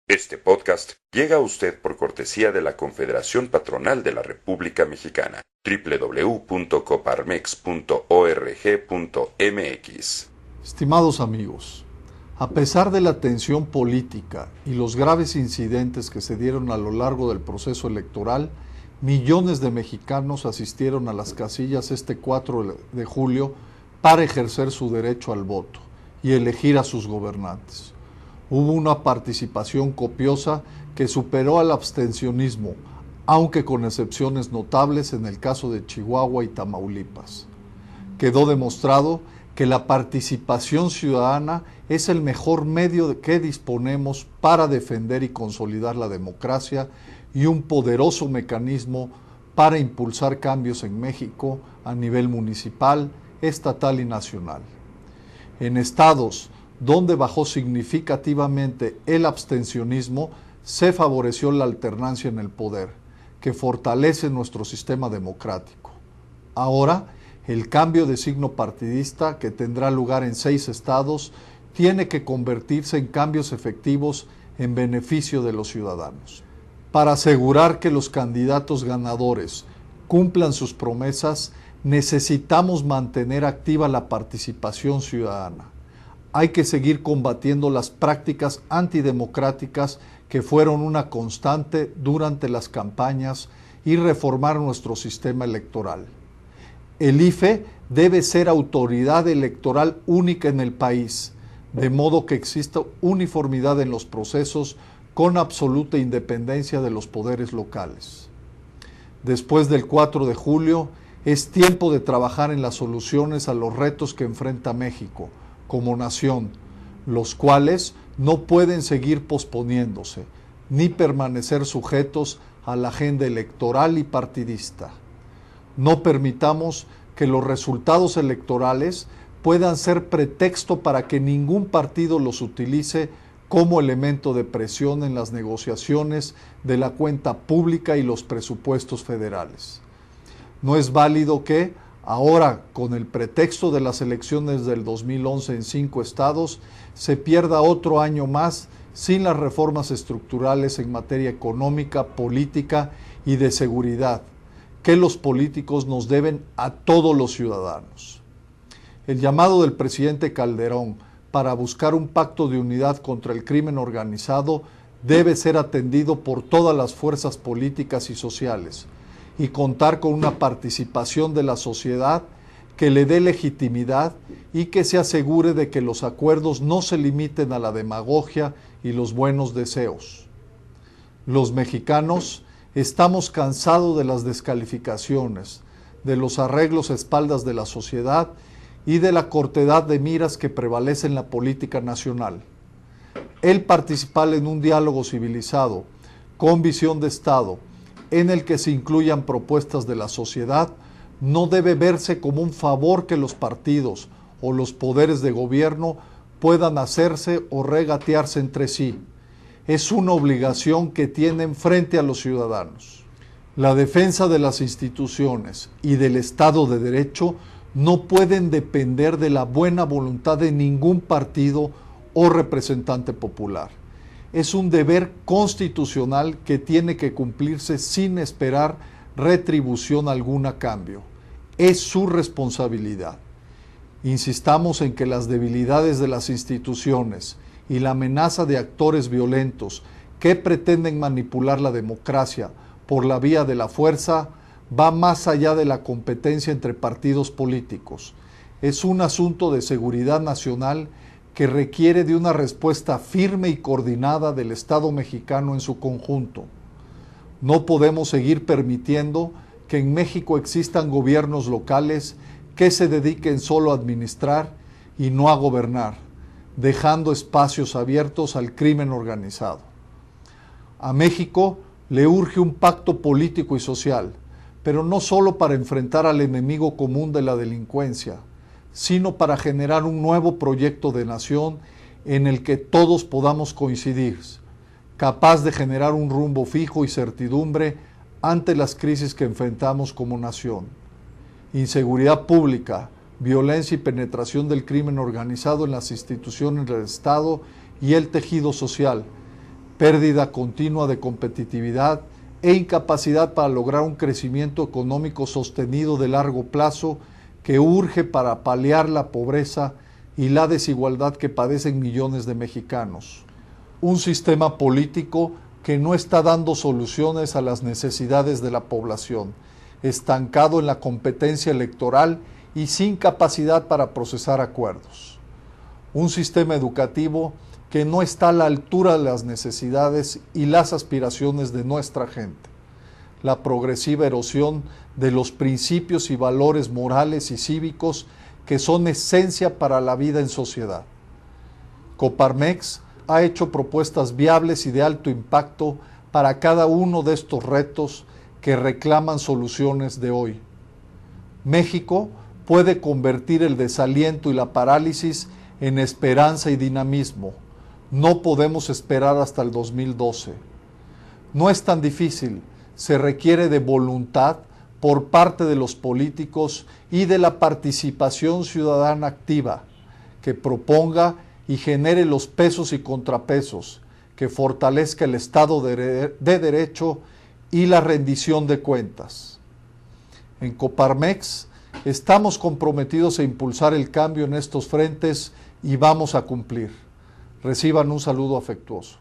Este podcast llega a usted por cortesía de la Confederación Patronal de la República Mexicana, www.coparmex.org.mx. Estimados amigos, a pesar de la tensión política y los graves incidentes que se dieron a lo largo del proceso electoral, millones de mexicanos asistieron a las casillas este 4 de julio para ejercer su derecho al voto y elegir a sus gobernantes. Hubo una participación copiosa que superó al abstencionismo, aunque con excepciones notables en el caso de Chihuahua y Tamaulipas. Quedó demostrado que la participación ciudadana es el mejor medio de que disponemos para defender y consolidar la democracia y un poderoso mecanismo para impulsar cambios en México a nivel municipal, estatal y nacional. En estados donde bajó significativamente el abstencionismo, se favoreció la alternancia en el poder, que fortalece nuestro sistema democrático. Ahora, el cambio de signo partidista, que tendrá lugar en 6 estados, tiene que convertirse en cambios efectivos en beneficio de los ciudadanos. Para asegurar que los candidatos ganadores cumplan sus promesas, necesitamos mantener activa la participación ciudadana. Hay que seguir combatiendo las prácticas antidemocráticas que fueron una constante durante las campañas y reformar nuestro sistema electoral. El IFE debe ser autoridad electoral única en el país, de modo que exista uniformidad en los procesos con absoluta independencia de los poderes locales. Después del 4 de julio, es tiempo de trabajar en las soluciones a los retos que enfrenta México como nación, los cuales no pueden seguir posponiéndose, ni permanecer sujetos a la agenda electoral y partidista. No permitamos que los resultados electorales puedan ser pretexto para que ningún partido los utilice como elemento de presión en las negociaciones de la cuenta pública y los presupuestos federales. No es válido que, ahora, con el pretexto de las elecciones del 2011 en 5 estados, se pierda otro año más sin las reformas estructurales en materia económica, política y de seguridad, que los políticos nos deben a todos los ciudadanos. El llamado del presidente Calderón para buscar un pacto de unidad contra el crimen organizado debe ser atendido por todas las fuerzas políticas y sociales, y contar con una participación de la sociedad que le dé legitimidad y que se asegure de que los acuerdos no se limiten a la demagogia y los buenos deseos. Los mexicanos estamos cansados de las descalificaciones, de los arreglos a espaldas de la sociedad y de la cortedad de miras que prevalece en la política nacional. El participar en un diálogo civilizado, con visión de Estado, en el que se incluyan propuestas de la sociedad, no debe verse como un favor que los partidos o los poderes de gobierno puedan hacerse o regatearse entre sí. Es una obligación que tienen frente a los ciudadanos. La defensa de las instituciones y del Estado de Derecho no pueden depender de la buena voluntad de ningún partido o representante popular. Es un deber constitucional que tiene que cumplirse sin esperar retribución alguna a cambio. Es su responsabilidad. Insistamos en que las debilidades de las instituciones y la amenaza de actores violentos que pretenden manipular la democracia por la vía de la fuerza va más allá de la competencia entre partidos políticos. Es un asunto de seguridad nacional que requiere de una respuesta firme y coordinada del Estado mexicano en su conjunto. No podemos seguir permitiendo que en México existan gobiernos locales que se dediquen solo a administrar y no a gobernar, dejando espacios abiertos al crimen organizado. A México le urge un pacto político y social, pero no solo para enfrentar al enemigo común de la delincuencia, sino para generar un nuevo proyecto de nación en el que todos podamos coincidir, capaz de generar un rumbo fijo y certidumbre ante las crisis que enfrentamos como nación. Inseguridad pública, violencia y penetración del crimen organizado en las instituciones del Estado y el tejido social, pérdida continua de competitividad e incapacidad para lograr un crecimiento económico sostenido de largo plazo que urge para paliar la pobreza y la desigualdad que padecen millones de mexicanos. Un sistema político que no está dando soluciones a las necesidades de la población, estancado en la competencia electoral y sin capacidad para procesar acuerdos. Un sistema educativo que no está a la altura de las necesidades y las aspiraciones de nuestra gente. La progresiva erosión de los principios y valores morales y cívicos que son esencia para la vida en sociedad. Coparmex ha hecho propuestas viables y de alto impacto para cada uno de estos retos que reclaman soluciones de hoy. México puede convertir el desaliento y la parálisis en esperanza y dinamismo. No podemos esperar hasta el 2012. No es tan difícil, se requiere de voluntad por parte de los políticos y de la participación ciudadana activa, que proponga y genere los pesos y contrapesos, que fortalezca el Estado de Derecho y la rendición de cuentas. En Coparmex estamos comprometidos a impulsar el cambio en estos frentes y vamos a cumplir. Reciban un saludo afectuoso.